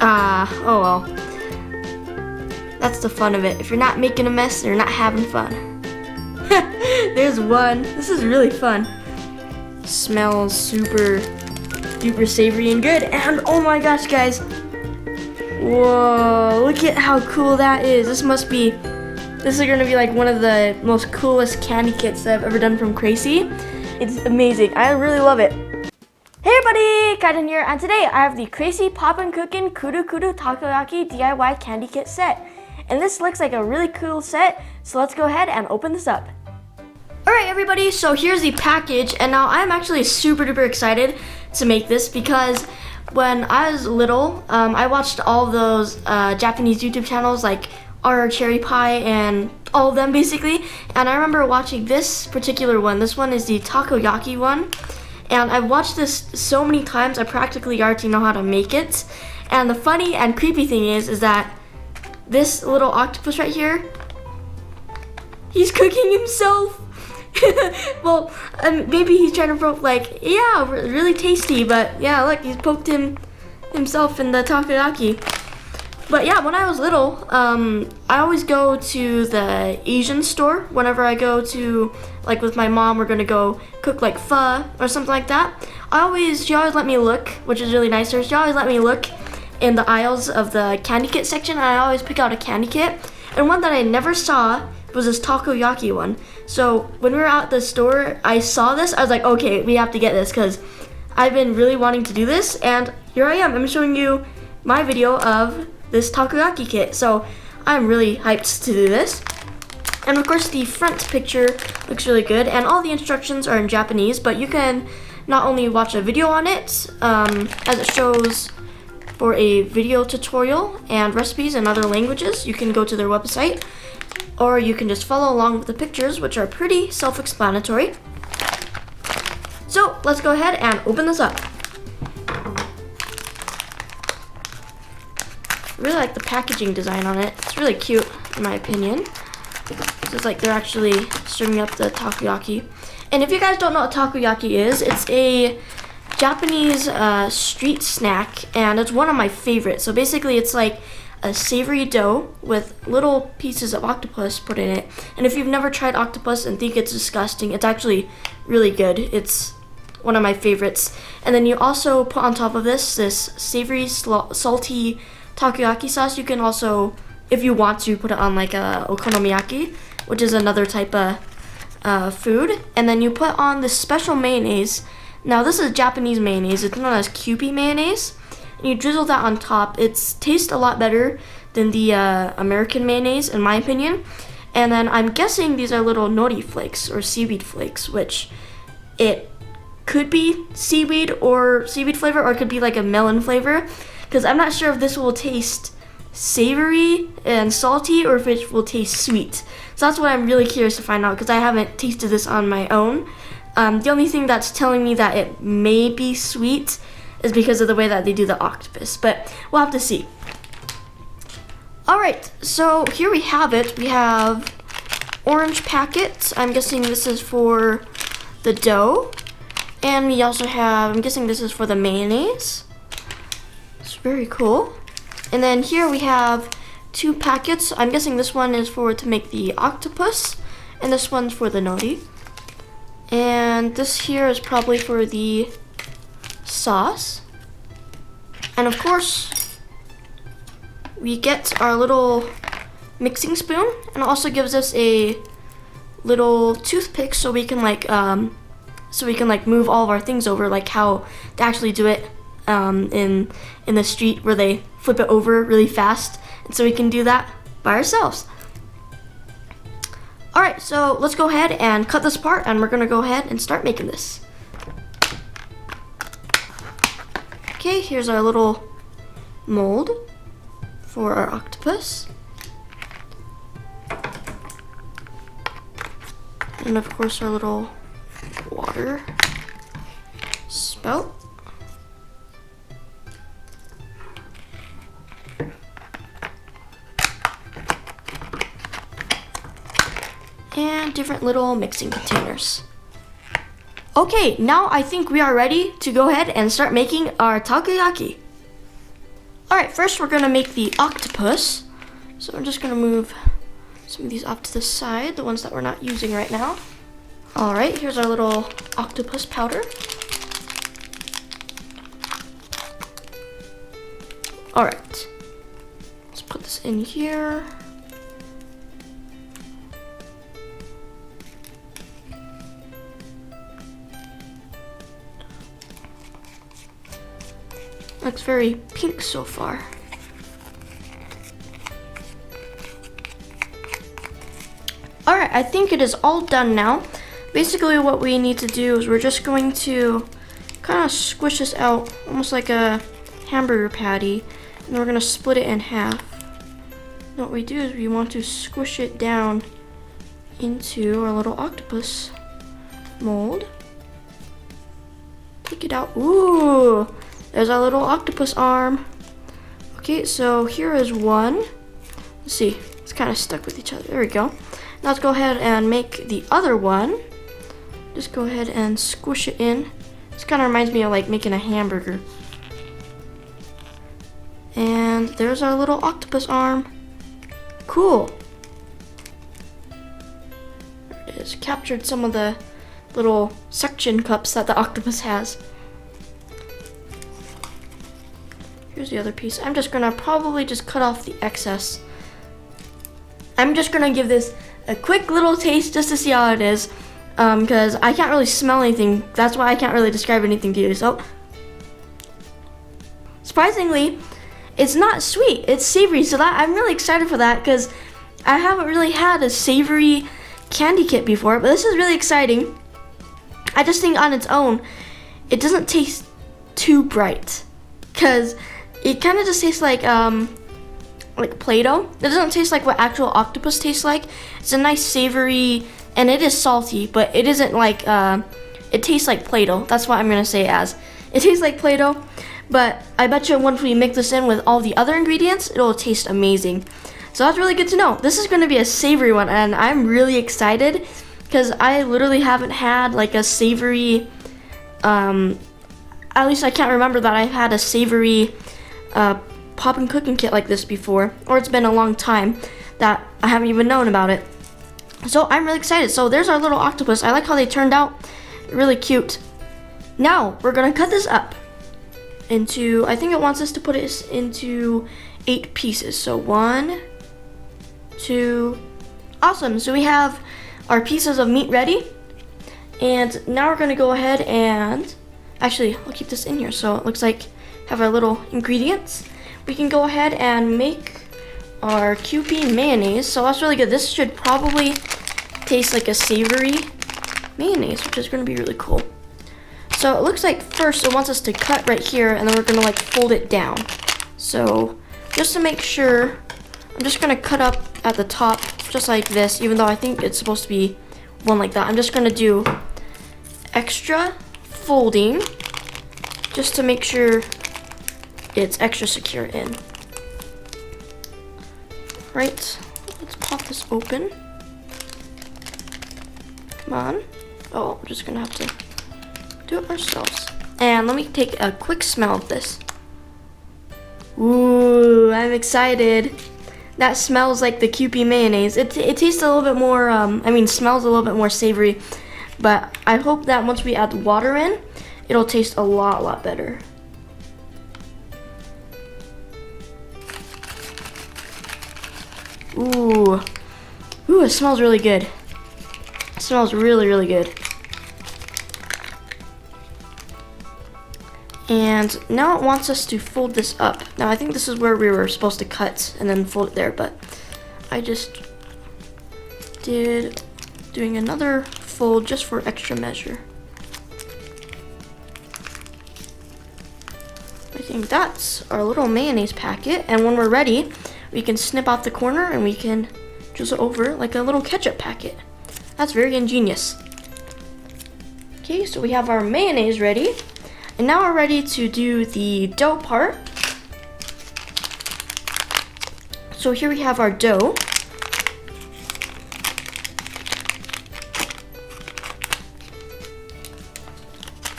Oh well. That's the fun of it. If you're not making a mess, you're not having fun. There's one. This is really fun. Smells super duper savory and good. And oh my gosh, guys. Whoa, look at how cool that is. This is gonna be like one of the most coolest candy kits that I've ever done from Kracie. It's amazing. I really love it. Hey everybody, Kaiden here, and today I have the Kracie Popin Cookin Kuru Takoyaki DIY candy kit set. And this looks like a really cool set, so let's go ahead and open this up. Alright everybody, so here's the package, and now I'm actually super duper excited to make this because when I was little, I watched all those Japanese YouTube channels like our Cherry Pie and all of them basically, and I remember watching this particular one. This one is the takoyaki one, and I've watched this so many times I practically already know how to make it. And the funny and creepy thing is that this little octopus right here, he's cooking himself. Well, maybe he's trying to poke, like, yeah, really tasty, but yeah, look, he's poked himself in the takoyaki. But yeah, when I was little, I always go to the Asian store whenever I go to, like with my mom, we're gonna go cook like pho or something like that. She always let me look, which is really nice. She always let me look in the aisles of the candy kit section, and I always pick out a candy kit. And one that I never saw was this takoyaki one. So when we were out at the store, I saw this. I was like, okay, we have to get this because I've been really wanting to do this. And here I am. I'm showing you my video of this takoyaki kit. So I'm really hyped to do this. And of course the front picture looks really good, and all the instructions are in Japanese, but you can not only watch a video on it, as it shows for a video tutorial and recipes in other languages, you can go to their website, or you can just follow along with the pictures, which are pretty self-explanatory. So let's go ahead and open this up. I really like the packaging design on it. It's really cute in my opinion. So it's like they're actually serving up the takoyaki. And if you guys don't know what takoyaki is, it's a Japanese street snack, and it's one of my favorites. So basically it's like a savory dough with little pieces of octopus put in it. And if you've never tried octopus and think it's disgusting, it's actually really good. It's one of my favorites. And then you also put on top of this savory, salty takoyaki sauce. You can also, if you want to, put it on like a okonomiyaki, which is another type of food. And then you put on this special mayonnaise. Now this is Japanese mayonnaise. It's known as Kewpie mayonnaise. And you drizzle that on top. It tastes a lot better than the American mayonnaise, in my opinion. And then I'm guessing these are little nori flakes or seaweed flakes, which it could be seaweed flavor, or it could be like a melon flavor, because I'm not sure if this will taste savory and salty or if it will taste sweet. So that's what I'm really curious to find out, because I haven't tasted this on my own. The only thing that's telling me that it may be sweet is because of the way that they do the octopus, but we'll have to see. Alright, so here we have it. We have orange packet. I'm guessing this is for the dough. And we also have, I'm guessing this is for the mayonnaise. It's very cool. And then here we have two packets. I'm guessing this one is to make the octopus, and this one's for the nori. And this here is probably for the sauce. And of course, we get our little mixing spoon, and it also gives us a little toothpick so we can like move all of our things over, like how they actually do it in the street where they flip it over really fast, and so we can do that by ourselves. Alright, so let's go ahead and cut this apart, and we're gonna go ahead and start making this. Okay, here's our little mold for our octopus. And of course our little water spout. And different little mixing containers. Okay, now I think we are ready to go ahead and start making our takoyaki. Alright, first we're gonna make the octopus. So I'm just gonna move some of these off to the side, the ones that we're not using right now. Alright, here's our little octopus powder. Alright, let's put this in here. Looks very pink so far. Alright, I think it is all done now. Basically what we need to do is we're just going to kind of squish this out almost like a hamburger patty, and we're going to split it in half. And what we do is we want to squish it down into our little octopus mold. Take it out. Ooh! There's our little octopus arm. Okay, so here is one. Let's see, it's kind of stuck with each other. There we go. Now let's go ahead and make the other one. Just go ahead and squish it in. This kind of reminds me of like making a hamburger. And there's our little octopus arm. Cool. There it is. Captured some of the little suction cups that the octopus has. Here's the other piece. I'm just gonna probably just cut off the excess. I'm just gonna give this a quick little taste just to see how it is, because I can't really smell anything. That's why I can't really describe anything to you. So, surprisingly, it's not sweet. It's savory. So that I'm really excited for that because I haven't really had a savory candy kit before, but this is really exciting. I just think on its own, it doesn't taste too bright because it kind of just tastes like Play-Doh. It doesn't taste like what actual octopus tastes like. It's a nice savory, and it is salty, but it isn't like, it tastes like Play-Doh. That's what I'm gonna say it as. It tastes like Play-Doh, but I bet you once we mix this in with all the other ingredients, it'll taste amazing. So that's really good to know. This is gonna be a savory one, and I'm really excited because I literally haven't had like a savory, at least I can't remember that I've had a savory Popin Cookin kit like this before, or it's been a long time that I haven't even known about it. So I'm really excited. So there's our little octopus. I like how they turned out, really cute. Now we're gonna cut this up into, I think it wants us to put it into 8 pieces. So 1, 2, awesome. So we have our pieces of meat ready, and now we're gonna go ahead and, actually I'll keep this in here so it looks like have our little ingredients. We can go ahead and make our Kewpie mayonnaise. So that's really good. This should probably taste like a savory mayonnaise, which is going to be really cool. So it looks like first it wants us to cut right here, and then we're going to like fold it down. So just to make sure, I'm just going to cut up at the top just like this, even though I think it's supposed to be one like that. I'm just going to do extra folding just to make sure it's extra secure in. Right, let's pop this open. Come on. Oh, we're just gonna have to do it ourselves. And let me take a quick smell of this. Ooh, I'm excited. That smells like the Kewpie mayonnaise. It tastes a little bit more, smells a little bit more savory. But I hope that once we add the water in, it'll taste a lot better. Ooh, it smells really good. It smells really good. And now it wants us to fold this up. Now I think this is where we were supposed to cut and then fold it there, but I just doing another fold just for extra measure. I think that's our little mayonnaise packet, and when we're ready, we can snip off the corner and we can drizzle over like a little ketchup packet. That's very ingenious. Okay, so we have our mayonnaise ready. And now we're ready to do the dough part. So here we have our dough.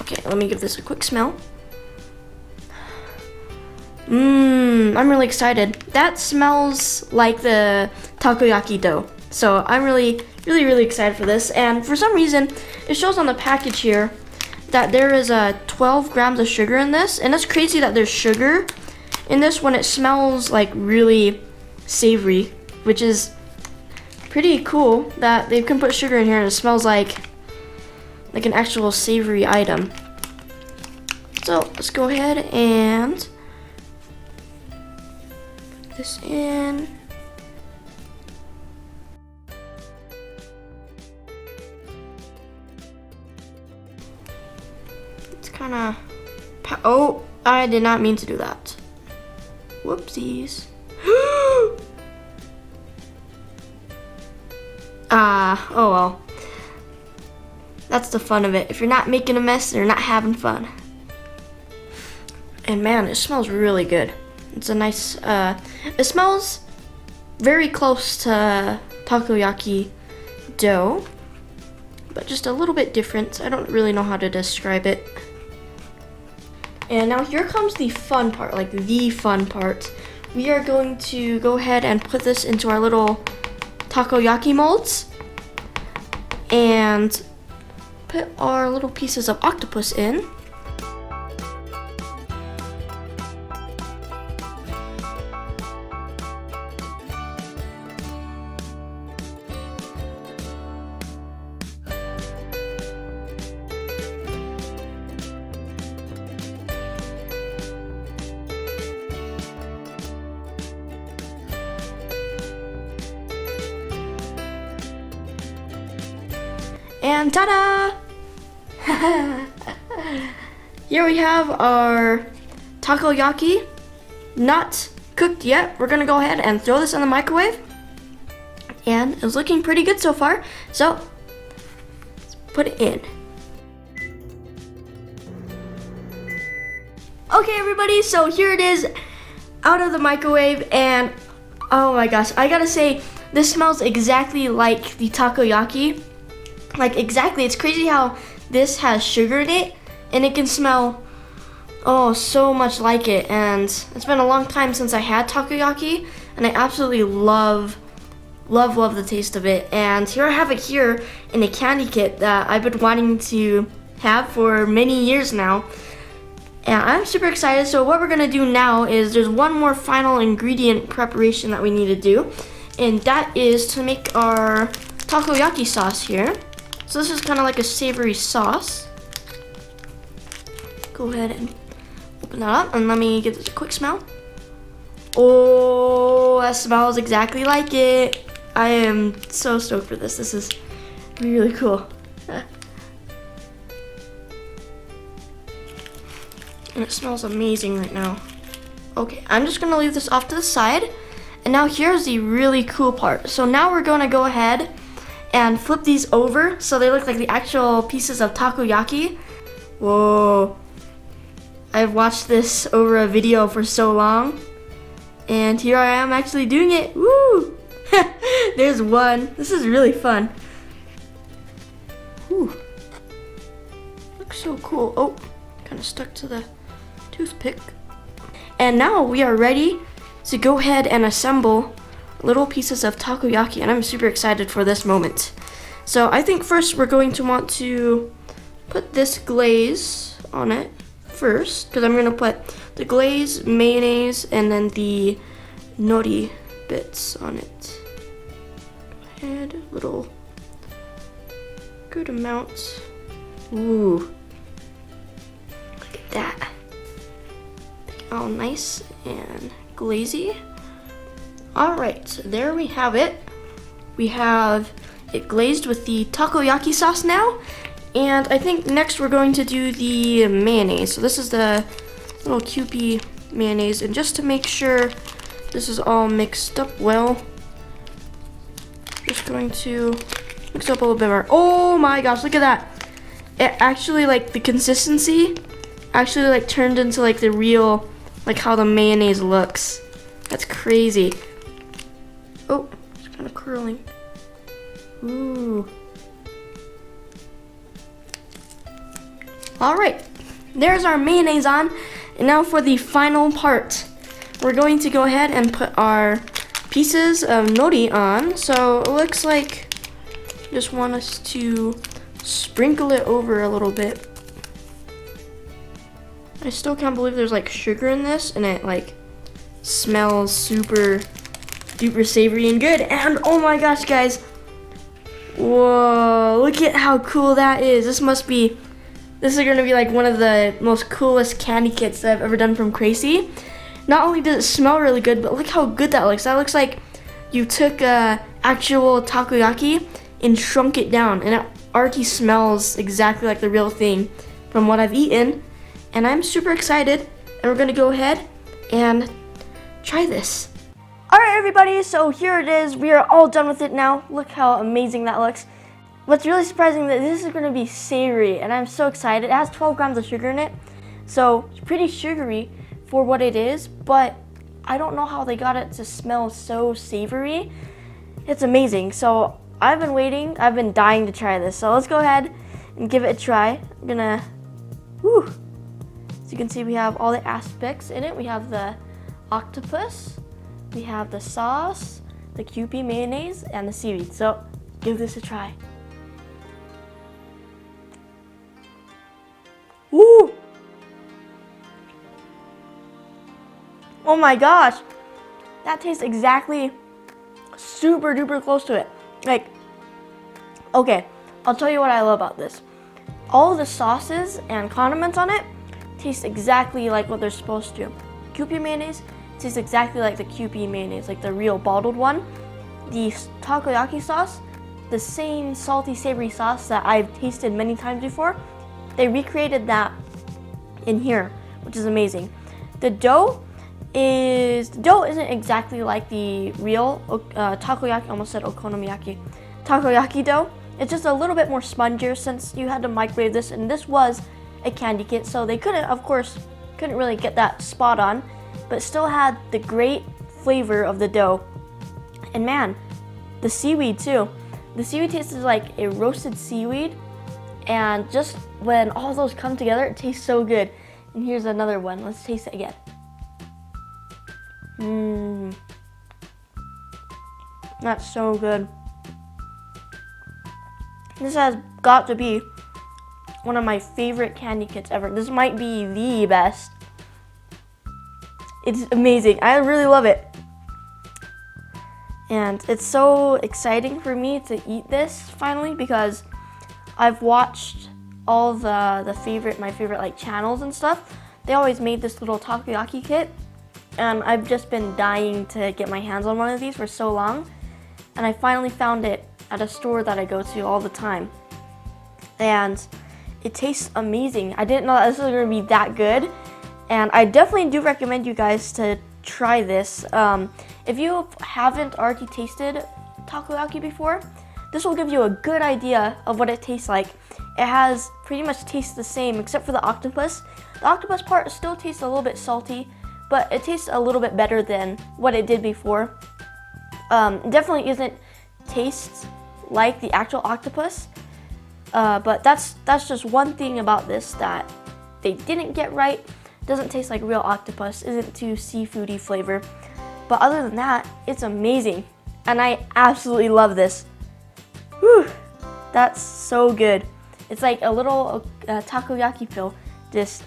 Okay, let me give this a quick smell. I'm really excited. That smells like the takoyaki dough. So I'm really excited for this. And for some reason, it shows on the package here that there is 12 grams of sugar in this. And it's crazy that there's sugar in this when it smells like really savory, which is pretty cool that they can put sugar in here and it smells like an actual savory item. So let's go ahead and put this in. It's kind of, oh, I did not mean to do that. Whoopsies. Oh well. That's the fun of it. If you're not making a mess, you're not having fun. And man, it smells really good. It's a nice, it smells very close to takoyaki dough, but just a little bit different. I don't really know how to describe it. And now here comes the fun part, like the fun part. We are going to go ahead and put this into our little takoyaki molds and put our little pieces of octopus in. And ta-da! Here we have our takoyaki, not cooked yet. We're gonna go ahead and throw this in the microwave. And it's looking pretty good so far. So, let's put it in. Okay everybody, so here it is out of the microwave and oh my gosh, I gotta say, this smells exactly like the takoyaki. Like exactly, it's crazy how this has sugar in it and it can smell so much like it. And it's been a long time since I had takoyaki and I absolutely love the taste of it. And here I have it here in a candy kit that I've been wanting to have for many years now. And I'm super excited. So what we're gonna do now is there's one more final ingredient preparation that we need to do, and that is to make our takoyaki sauce here. So this is kind of like a savory sauce. Go ahead and open that up and let me give this a quick smell. Oh, that smells exactly like it. I am so stoked for this. This is really cool. And it smells amazing right now. Okay, I'm just gonna leave this off to the side. And now here's the really cool part. So now we're gonna go ahead and flip these over so they look like the actual pieces of takoyaki. Whoa. I've watched this over a video for so long. And here I am actually doing it. Woo! There's one. This is really fun. Whew. Looks so cool. Oh, kind of stuck to the toothpick. And now we are ready to go ahead and assemble little pieces of takoyaki, and I'm super excited for this moment. So I think first we're going to want to put this glaze on it first, because I'm going to put the glaze, mayonnaise, and then the nori bits on it. Go ahead, little good amount. Ooh, look at that. All nice and glazy. All right, there we have it. We have it glazed with the takoyaki sauce now. And I think next we're going to do the mayonnaise. So this is the little Kewpie mayonnaise. And just to make sure this is all mixed up well, just going to mix up a little bit more. Oh my gosh, look at that. It actually, like, the consistency actually, like, turned into, like, the real, like, how the mayonnaise looks. That's crazy. Oh, it's kind of curling. Ooh. All right, there's our mayonnaise on. And now for the final part. we're going to go ahead and put our pieces of nori on. So it looks like just want us to sprinkle it over a little bit. I still can't believe there's like sugar in this, and it like smells super duper savory and good. And oh my gosh, guys, whoa, look at how cool that is. This is gonna be like one of the most coolest candy kits that I've ever done from Kracie. Not only does it smell really good, but look how good that looks. That looks like you took actual takoyaki and shrunk it down, and it already smells exactly like the real thing from what I've eaten. And I'm super excited, and we're gonna go ahead and try this. All right, everybody, so here it is. We are all done with it now. Look how amazing that looks. What's really surprising that this is gonna be savory, and I'm so excited. It has 12 grams of sugar in it, so it's pretty sugary for what it is, but I don't know how they got it to smell so savory. It's amazing. So I've been waiting, I've been dying to try this. So let's go ahead and give it a try. I'm gonna, whew. So you can see we have all the aspects in it. We have the octopus, we have the sauce, the Kewpie mayonnaise, and the seaweed. So give this a try. Woo! Oh my gosh, that tastes exactly super duper close to it. Like, okay, I'll tell you what I love about this. All the sauces and condiments on it taste exactly like what they're supposed to. Kewpie mayonnaise tastes exactly like the Kewpie mayonnaise, like the real bottled one. The takoyaki sauce, the same salty savory sauce that I've tasted many times before, they recreated that in here, which is amazing. The dough isn't exactly like the real takoyaki, almost said okonomiyaki, takoyaki dough. It's just a little bit more spongier since you had to microwave this, and this was a candy kit, so they couldn't really get that spot on, but still had the great flavor of the dough. And man, the seaweed too. The seaweed tastes like a roasted seaweed, and just when all those come together, it tastes so good. And here's another one. Let's taste it again. That's so good. This has got to be one of my favorite candy kits ever. This might be the best. It's amazing. I really love it. And it's so exciting for me to eat this finally, because I've watched all my favorite like channels and stuff. They always made this little takoyaki kit, and I've just been dying to get my hands on one of these for so long. And I finally found it at a store that I go to all the time. And it tastes amazing. I didn't know that this was gonna be that good. And I definitely do recommend you guys to try this. If you haven't already tasted takoyaki before, this will give you a good idea of what it tastes like. It has pretty much tastes the same except for the octopus. The octopus part still tastes a little bit salty, but it tastes a little bit better than what it did before. It definitely isn't tastes like the actual octopus, but that's just one thing about this that they didn't get right. It doesn't taste like real octopus, isn't too seafoody flavor. But other than that, it's amazing, and I absolutely love this. Whew, that's so good. It's like a little takoyaki pill, just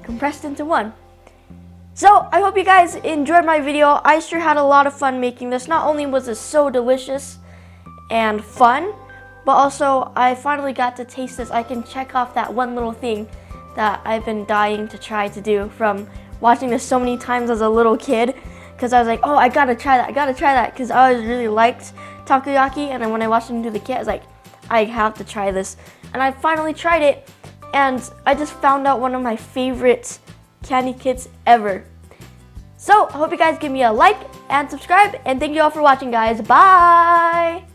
compressed into one. So I hope you guys enjoyed my video. I sure had a lot of fun making this. Not only was this so delicious and fun, but also I finally got to taste this. I can check off that one little thing that I've been dying to try to do from watching this so many times as a little kid, because I was like, oh, I gotta try that, because I always really liked takoyaki, and then when I watched them do the kit, I was like, I have to try this. And I finally tried it, and I just found out one of my favorite candy kits ever. So I hope you guys give me a like and subscribe, and thank you all for watching, guys. Bye!